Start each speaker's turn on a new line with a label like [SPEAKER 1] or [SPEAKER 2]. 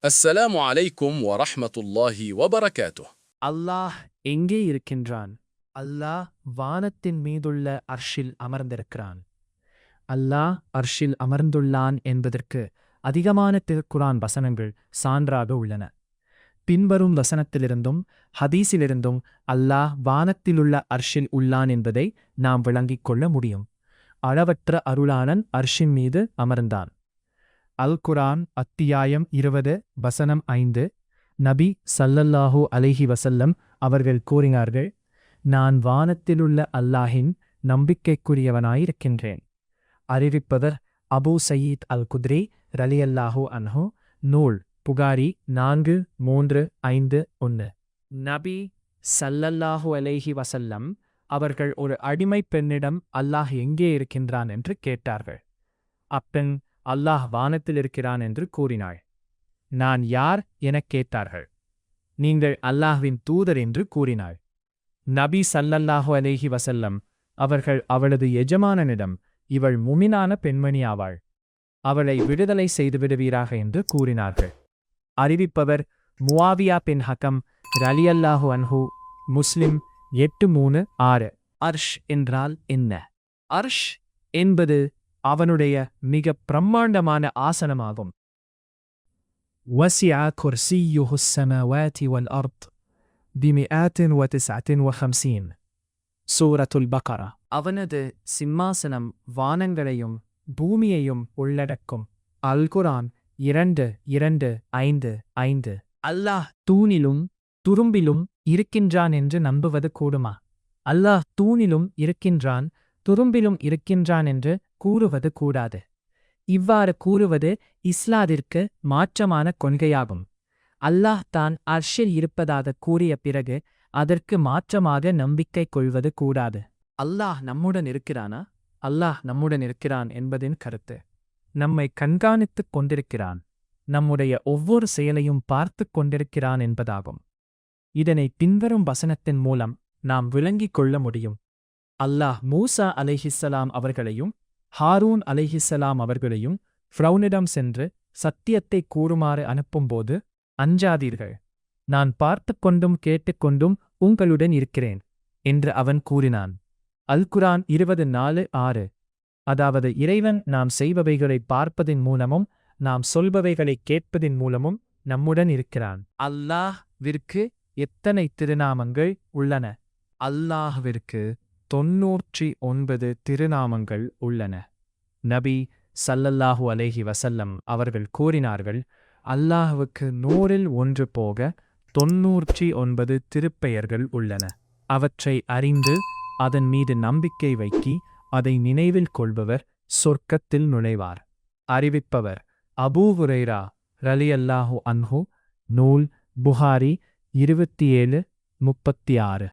[SPEAKER 1] السلام عليكم ورحمة الله وبركاته.
[SPEAKER 2] அல்லாஹ் எங்கே இருக்கின்றான்? அல்லாஹ் வானத்தின் மீதுள்ள அர்ஷில் அமர்ந்திருக்கிறான். அல்லாஹ் அர்ஷில் அமர்ந்துள்ளான் என்பதற்கு அதிகமான திருக்குரான் வசனங்கள் சான்றாக உள்ளன. பின்வரும் வசனத்திலிருந்தும் ஹதீஸிலிருந்தும் அல்லாஹ் வானத்திலுள்ள அர்ஷில் உள்ளான் என்பதை நாம் விளங்கிக் கொள்ள முடியும். அளவற்ற அருளாளன் அர்ஷின் மீது அமர்ந்தான். அல் குர்ஆன் அத்தியாயம் 20 வசனம் 5. நபி ஸல்லல்லாஹு அலைஹி வஸல்லம் அவர்கள் கூறினார்கள், நான் வானத்திலுள்ள அல்லாஹின் நம்பிக்கைக்குரியவனாயிருக்கின்றேன். அறிவிப்பவர் அபூ சயீத் அல் குத்ரி ரலியல்லாஹு அன்ஹு. நூல் புகாரி 4351. நபி ஸல்லல்லாஹு அலைஹி வஸல்லம் அவர்கள் ஒரு அடிமைப் பெண்ணிடம் அல்லாஹ் எங்கே இருக்கின்றான் என்று கேட்டார்கள். அப்பெண் அல்லாஹ் வானத்தில் இருக்கிறான் என்று கூறினாள். நான் யார் எனக் கேட்டார்கள். நீங்கள் அல்லாஹ்வின் தூதர் என்று கூறினாள். நபி ஸல்லல்லாஹு அலைஹி வஸல்லம் அவர்கள் அவளது எஜமானனிடம், இவள் முமினான பெண்மணி ஆவாள், அவளை விடுதலை செய்துவிடுவீராக என்று கூறினார்கள். அறிவிப்பவர் முஆவியா பின் ஹக்கம் ரலியல்லாஹு அன்ஹு. முஸ்லிம் 836. அர்ஷ் என்றால் என்ன? அர்ஷ் என்பது அவனுடைய மிக பிரம்மாண்டமான ஆசனமாகும். وسع كرسيه السماوات والأرض ب159. சூரத்துல் பக்ரா. அவனது சிம்மாசனம் வானங்களையும் பூமியையும் உள்ளடக்கும். அல் குர்ஆன் 2:2-5. அல்லாஹ் தூணிலும் துரும்பிலும் இருக்கின்றான் என்று நம்புவது கூடுமா? அல்லாஹ் தூணிலும் இருக்கின்றான், துரும்பிலும் இருக்கின்றான் என்று கூறுவது கூடாது. இவ்வாறு கூறுவது இஸ்லாத்திற்கு மாற்றமான கொள்கையாகும். அல்லாஹ் தான் அர்ஷில் இருப்பதாக கூறிய பிறகு அதற்கு மாற்றமாக நம்பிக்கை கொள்வது கூடாது. அல்லாஹ் நம்முடன் இருக்கிறானா? அல்லாஹ் நம்முடன் இருக்கிறான் என்பதின் கருத்து, நம்மை கண்காணித்துக் கொண்டிருக்கிறான், நம்முடைய ஒவ்வொரு செயலையும் பார்த்துக் கொண்டிருக்கிறான் என்பதாகும். இதனை பின்வரும் வசனத்தின் மூலம் நாம் விளங்கிக் கொள்ள முடியும். அல்லாஹ் மூசா அலைஹிஸ்ஸலாம் அவர்களையும் ஹாரூன் அலைஹிஸ்ஸலாம் அவர்களையும் ஃபிரௌனிடம் சென்று சத்தியத்தை கூறுமாறு அனுப்பும்போது, அஞ்சாதீர்கள், நான் பார்த்து கொண்டும் கேட்டுக்கொண்டும் உங்களுடன் இருக்கிறேன் என்று அவன் கூறினான். அல் குர்ஆன் 20:4-6. அதாவது இறைவன் நாம் செய்பவைகளை பார்ப்பதின் மூலமும் நாம் சொல்பவைகளை கேட்பதின் மூலமும் நம்முடன் இருக்கிறான். அல்லாஹ்விற்கு எத்தனை திருநாமங்கள் உள்ளன? அல்லாஹ்விற்கு 99 திருநாமங்கள் உள்ளன. நபி ஸல்லல்லாஹு அலைஹி வஸல்லம் அவர்கள் கூறினார்கள், அல்லாஹ்வுக்கு 100இல் 1 போக 99 திருப்பெயர்கள் உள்ளன. அவற்றை அறிந்து அதன் மீது நம்பிக்கை வைக்கி அதை நினைவில் கொள்பவர் சொர்க்கத்தில் நுழைவார். அறிவிப்பவர் அபூ ஹுரைரா ரலியல்லாஹு அன்ஹு. நூல் புகாரி 27:36.